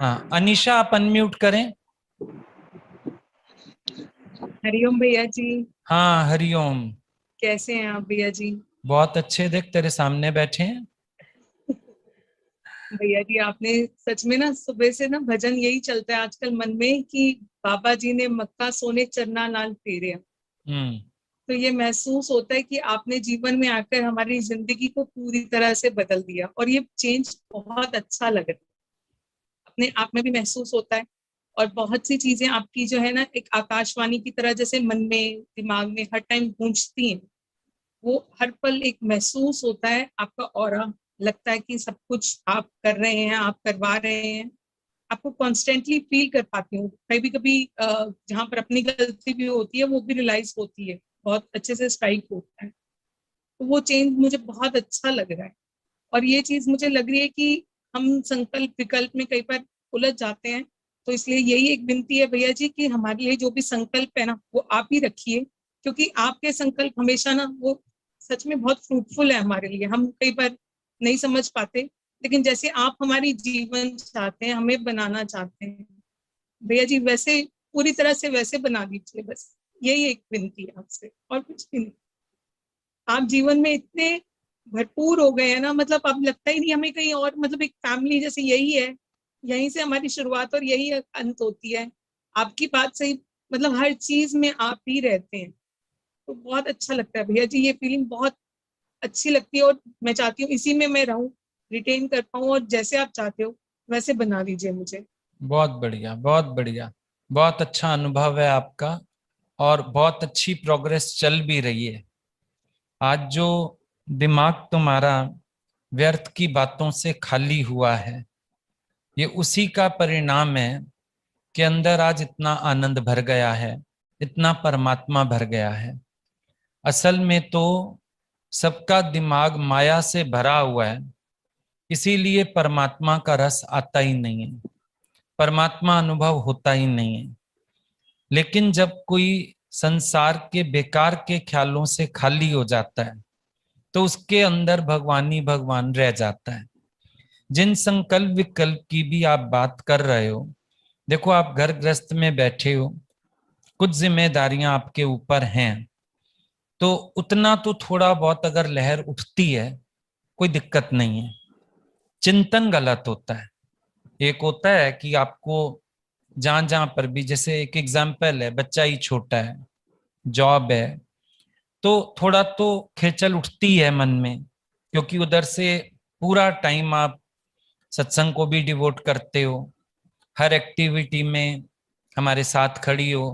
हाँ अनीशा, आप अनम्यूट करें। हरिओम भैया जी। हाँ हरिओम। कैसे हैं आप भैया जी? बहुत अच्छे, देख तेरे सामने बैठे हैं। भैया जी आपने सच में ना सुबह से ना भजन यही चलता है आजकल मन में कि बाबा जी ने मक्का सोने चरना नाल फेरे। हम्म। तो ये महसूस होता है कि आपने जीवन में आकर हमारी जिंदगी को पूरी तरह से बदल दिया और ये चेंज बहुत अच्छा लग रहा है। अपने आप में भी महसूस होता है। और बहुत सी चीजें आपकी जो है ना एक आकाशवाणी की तरह जैसे मन में दिमाग में हर टाइम गूंजती हैं। वो हर पल एक महसूस होता है आपका ऑरा। लगता है कि सब कुछ आप कर रहे हैं, आप करवा रहे हैं। आपको कॉन्स्टेंटली फील कर पाती हूँ। कभी कभी जहाँ पर अपनी गलती भी होती है वो भी रियलाइज होती है, बहुत अच्छे से स्ट्राइक होता है। तो वो चेंज मुझे बहुत अच्छा लग रहा है। और ये चीज मुझे लग रही है कि हम संकल्प विकल्प में कई बार उलझ जाते हैं। तो इसलिए यही एक विनती है भैया जी कि हमारे लिए जो भी संकल्प है ना वो आप ही रखिए। क्योंकि आपके संकल्प हमेशा ना वो सच में बहुत फ्रूटफुल है हमारे लिए। हम कई बार नहीं समझ पाते, लेकिन जैसे आप हमारी जीवन चाहते हैं, हमें बनाना चाहते हैं भैया जी, वैसे पूरी तरह से वैसे बना दीजिए। बस यही एक विनती है आपसे, और कुछ भी नहीं। आप जीवन में इतने भरपूर हो गए हैं ना, मतलब अब लगता ही नहीं हमें कहीं और, मतलब एक फैमिली जैसे यही है। यहीं से हमारी शुरुआत और यही अंत होती है। आपकी बात सही, मतलब हर चीज में आप ही रहते हैं। तो बहुत अच्छा लगता है भैया जी, ये फीलिंग बहुत अच्छी लगती है। और मैं चाहती हूँ इसी में मैं रहूं, रिटेन कर पाऊँ, और जैसे आप चाहते हो वैसे बना दीजिए मुझे। बहुत बढ़िया, बहुत बढ़िया। बहुत अच्छा अनुभव है आपका। और बहुत अच्छी प्रोग्रेस चल भी रही है। आज जो दिमाग तुम्हारा व्यर्थ की बातों से खाली हुआ है, ये उसी का परिणाम है कि अंदर आज इतना आनंद भर गया है, इतना परमात्मा भर गया है। असल में तो सबका दिमाग माया से भरा हुआ है, इसीलिए परमात्मा का रस आता ही नहीं है, परमात्मा अनुभव होता ही नहीं है। लेकिन जब कोई संसार के बेकार के ख्यालों से खाली हो जाता है तो उसके अंदर भगवान ही भगवान रह जाता है। जिन संकल्प विकल्प की भी आप बात कर रहे हो, देखो आप घर गृहस्थ में बैठे हो, कुछ जिम्मेदारियां आपके ऊपर हैं, तो उतना तो थोड़ा बहुत अगर लहर उठती है, कोई दिक्कत नहीं है। चिंतन गलत होता है। एक होता है कि आपको जहां जहां पर भी, जैसे एक एग्जाम्पल है, बच्चा ही छोटा है, जॉब है, तो थोड़ा तो खेचल उठती है मन में, क्योंकि उधर से पूरा टाइम आप सत्संग को भी डिवोट करते हो, हर एक्टिविटी में हमारे साथ खड़ी हो,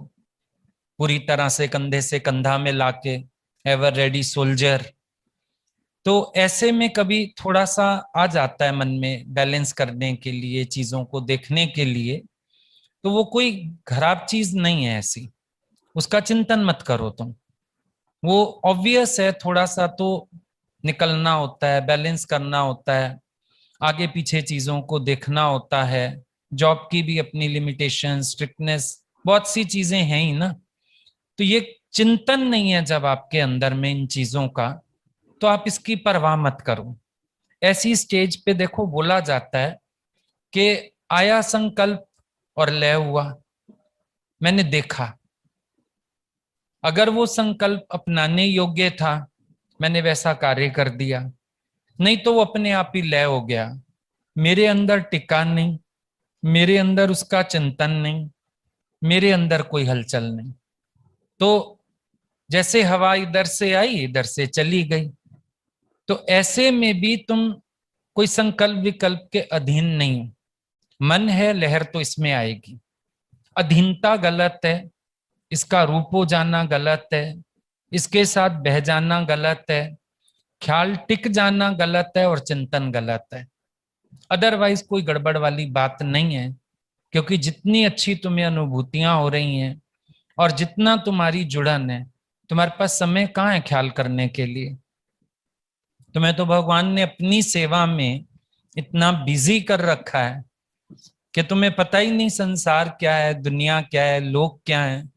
पूरी तरह से कंधा में लाके, एवर रेडी सोल्जर। तो ऐसे में कभी थोड़ा सा आ जाता है मन में, बैलेंस करने के लिए, चीजों को देखने के लिए। तो वो कोई खराब चीज नहीं है ऐसी, उसका चिंतन मत करो तुम। वो ऑब्वियस है, थोड़ा सा तो निकलना होता है, बैलेंस करना होता है, आगे पीछे चीजों को देखना होता है। जॉब की भी अपनी लिमिटेशन, स्ट्रिक्टनेस, बहुत सी चीजें हैं ही ना। तो ये चिंतन नहीं है जब आपके अंदर में इन चीजों का, तो आप इसकी परवाह मत करो। ऐसी स्टेज पे देखो बोला जाता है कि आया संकल्प और लय हुआ, मैंने देखा, अगर वो संकल्प अपनाने योग्य था, मैंने वैसा कार्य कर दिया, नहीं तो वो अपने आप ही लय हो गया। मेरे अंदर टिका नहीं, मेरे अंदर उसका चिंतन नहीं, मेरे अंदर कोई हलचल नहीं। तो जैसे हवा इधर से आई इधर से चली गई। तो ऐसे में भी तुम कोई संकल्प विकल्प के अधीन नहीं हो। मन है, लहर तो इसमें आएगी। अधीनता गलत है, इसका रूप हो जाना गलत है, इसके साथ बह जाना गलत है, ख्याल टिक जाना गलत है, और चिंतन गलत है। अदरवाइज कोई गड़बड़ वाली बात नहीं है। क्योंकि जितनी अच्छी तुम्हें अनुभूतियां हो रही हैं और जितना तुम्हारी जुड़न है, तुम्हारे पास समय कहाँ है ख्याल करने के लिए। तुम्हें तो भगवान ने अपनी सेवा में इतना बिजी कर रखा है कि तुम्हें पता ही नहीं संसार क्या है, दुनिया क्या है, लोग क्या है।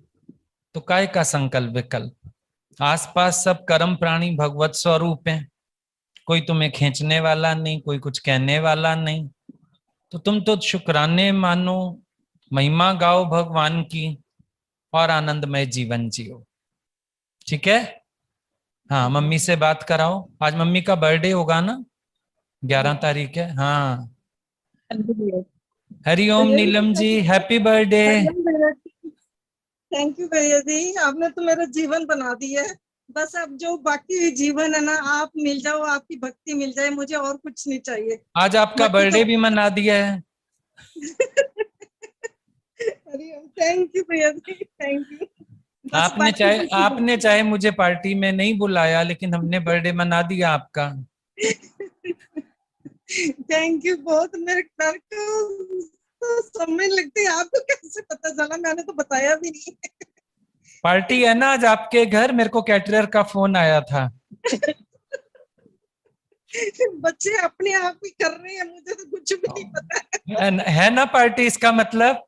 तो काय का संकल्प विकल्प। आसपास सब कर्म प्राणी भगवत स्वरूप हैं, कोई तुम्हें खींचने वाला नहीं, कोई कुछ कहने वाला नहीं। तो तुम तो शुक्राने मानो, महिमा गाओ भगवान की और आनंदमय जीवन जियो। ठीक है। हाँ, मम्मी से बात कराओ। आज मम्मी का बर्थडे होगा ना, 11 तारीख है। हाँ, हरिओम भैया नीलम जी, जी, हैप्पी बर्थडे। हरिओम भैया जी। थैंक यू भैया जी, आपने तो मेरा जीवन बना दिया है। बस अब जो बाकी जीवन है ना, आप मिल जाओ, आपकी भक्ति मिल जाए, मुझे और कुछ नहीं चाहिए। आज आपका बाकी तो बर्थडे भी मना दिया है। हरिओम, थैंक यू भैया जी, थैंक यू। बस बाकी की आपने चाहे मुझे पार्टी में नहीं बुलाया, लेकिन हमने बर्थडे मना दिया आपका। थैंक यू बहुत। मेरे घर को तो समय लगती है, आपको कैसे पता चला? मैंने तो बताया भी नहीं। पार्टी है ना आज आपके घर, मेरे को कैटरर का फोन आया था। बच्चे अपने आप ही कर रहे हैं, मुझे तो कुछ भी नहीं पता है ना पार्टी, इसका मतलब।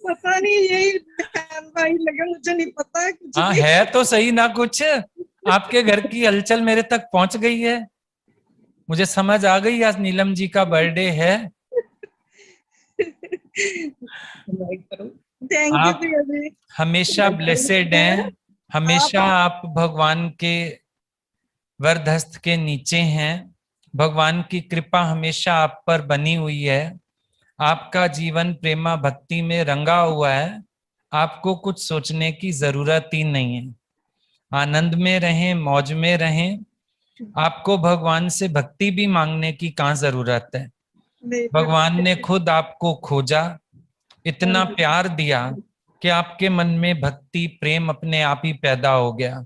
पता नहीं, यही बहन भाई लगे, मुझे नहीं पता है कुछ हाँ, भी। है तो सही ना कुछ। आपके घर की हलचल मेरे तक पहुंच गई है। मुझे समझ आ गई आज नीलम जी का बर्थडे है। थैंक यू आप भैया जी। हमेशा ब्लेसेड हैं। आप हमेशा आप भगवान के वरदहस्त के नीचे हैं। भगवान की कृपा हमेशा आप पर बनी हुई है। आपका जीवन प्रेमा भक्ति में रंगा हुआ है। आपको कुछ सोचने की जरूरत ही नहीं है। आनंद में रहें, मौज में रहें। आपको भगवान से भक्ति भी मांगने की कहाँ जरूरत है। नहीं भगवान ने खुद आपको खोजा, इतना प्यार दिया कि आपके मन में भक्ति प्रेम अपने आप ही पैदा हो गया।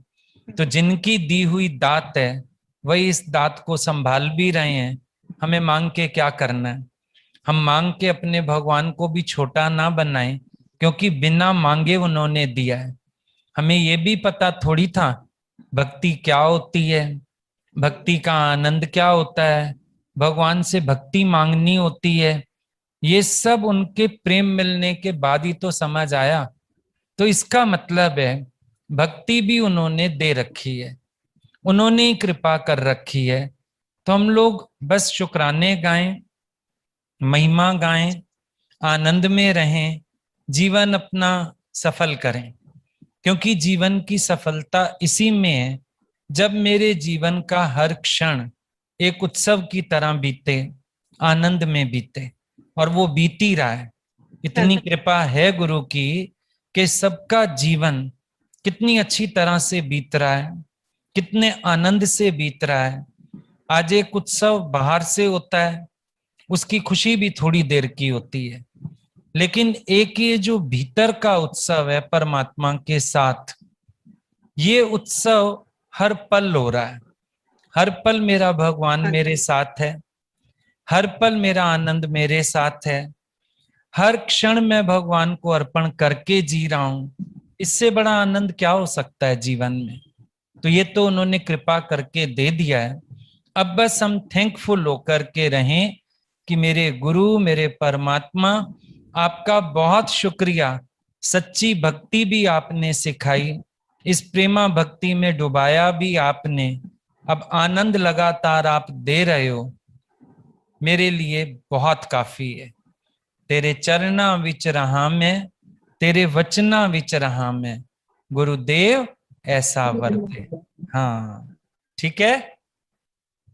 तो जिनकी दी हुई दात है, वही इस दात को संभाल भी रहे हैं। हमें मांग के क्या करना है। हम मांग के अपने भगवान को भी छोटा ना बनाएं, क्योंकि बिना मांगे उन्होंने दिया है। हमें ये भी पता थोड़ी था भक्ति क्या होती है, भक्ति का आनंद क्या होता है, भगवान से भक्ति मांगनी होती है। ये सब उनके प्रेम मिलने के बाद ही तो समझ आया। तो इसका मतलब है भक्ति भी उन्होंने दे रखी है, उन्होंने ही कृपा कर रखी है। तो हम लोग बस शुक्राने गाएं, महिमा गाएं, आनंद में रहें, जीवन अपना सफल करें। क्योंकि जीवन की सफलता इसी में है, जब मेरे जीवन का हर क्षण एक उत्सव की तरह बीते, आनंद में बीते। और वो बीत ही रहा है। इतनी कृपा है गुरु की कि सबका जीवन कितनी अच्छी तरह से बीत रहा है, कितने आनंद से बीत रहा है। आज एक उत्सव बाहर से होता है, उसकी खुशी भी थोड़ी देर की होती है, लेकिन एक ये जो भीतर का उत्सव है परमात्मा के साथ, ये उत्सव हर पल हो रहा है। हर पल मेरा भगवान मेरे साथ है, हर पल मेरा आनंद मेरे साथ है, हर क्षण मैं भगवान को अर्पण करके जी रहा हूं। इससे बड़ा आनंद क्या हो सकता है जीवन में। तो ये तो उन्होंने कृपा करके दे दिया है। अब बस हम थैंकफुल होकर के रहें कि मेरे गुरु, मेरे परमात्मा, आपका बहुत शुक्रिया। सच्ची भक्ति भी आपने सिखाई, इस प्रेमा भक्ति में डुबाया भी आपने। अब आनंद लगातार आप दे रहे हो, मेरे लिए बहुत काफी है। तेरे चरना विच रहा मैं, तेरे वचना विच रहा मैं, गुरुदेव ऐसा वर्ते। हाँ, ठीक है।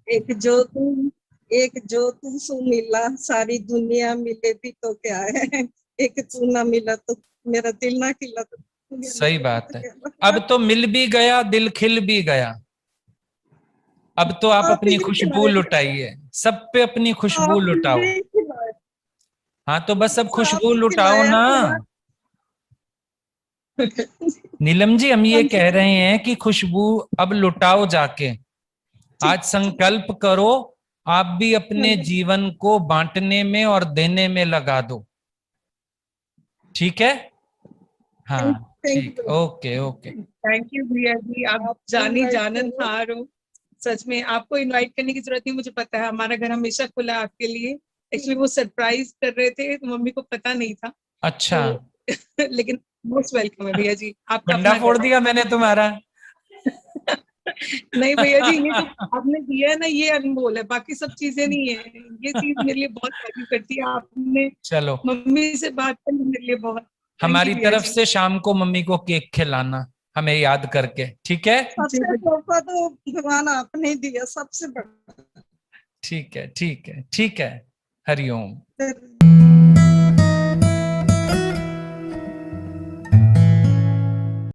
एक जो तुम एक जो तू सु मिला, सारी दुनिया मिले भी तो क्या है। एक तू ना मिला तो मेरा दिल ना खिला, तो दुनिया सही मिले भी बात तो है। क्या अब तो मिल भी गया, दिल खिल भी गया। अब तो आप आप अपनी ही खुशबू खिलाए, लुटाइए, सब पे अपनी खुशबू आप लुटाओ। ही खिलाए, हाँ, तो बस अब बस आप खुशबू ही लुटाओ खिलाया ना। पूरा। नीलम जी, हम ये हम कह रहे हैं कि खुशबू अब लुटाओ जाके। ठीक आज संकल्प करो, आप भी है। अपने जीवन को बांटने में और देने में लगा दो। ठीक है। हाँ, थैंक ठीक, you, okay okay. Thank you भैया जी, आप आप जानी इनवाइट जानन करो। हार हो। सच में आपको इनवाइट करने की जरूरत नहीं, मुझे पता है हमारा घर हमेशा खुला है आपके लिए। एक्चुअली वो सरप्राइज कर रहे थे तो मम्मी को पता नहीं था। अच्छा, तो लेकिन मोस्ट वेलकम है भैया जी, आपका डंडा अपना फोड़ घर दिया मैंने तुम्हारा। है। नहीं भैया जी, ये जो आपने दिया है ना, ये अनमोल है, बाकी सब चीजें नहीं है। ये चीज मेरे लिए बहुत वैल्यू करती है। आपने चलो, मम्मी से बात करनी मेरे लिए बहुत। थैंक हमारी यू भैया तरफ जी। से शाम को मम्मी को केक खिलाना, हमें याद करके, ठीक है? जी सबसे तोहफा तो भगवान आपने दिया, सबसे बड़ा। ठीक है, ठीक है, ठीक है। हरिओम। फिर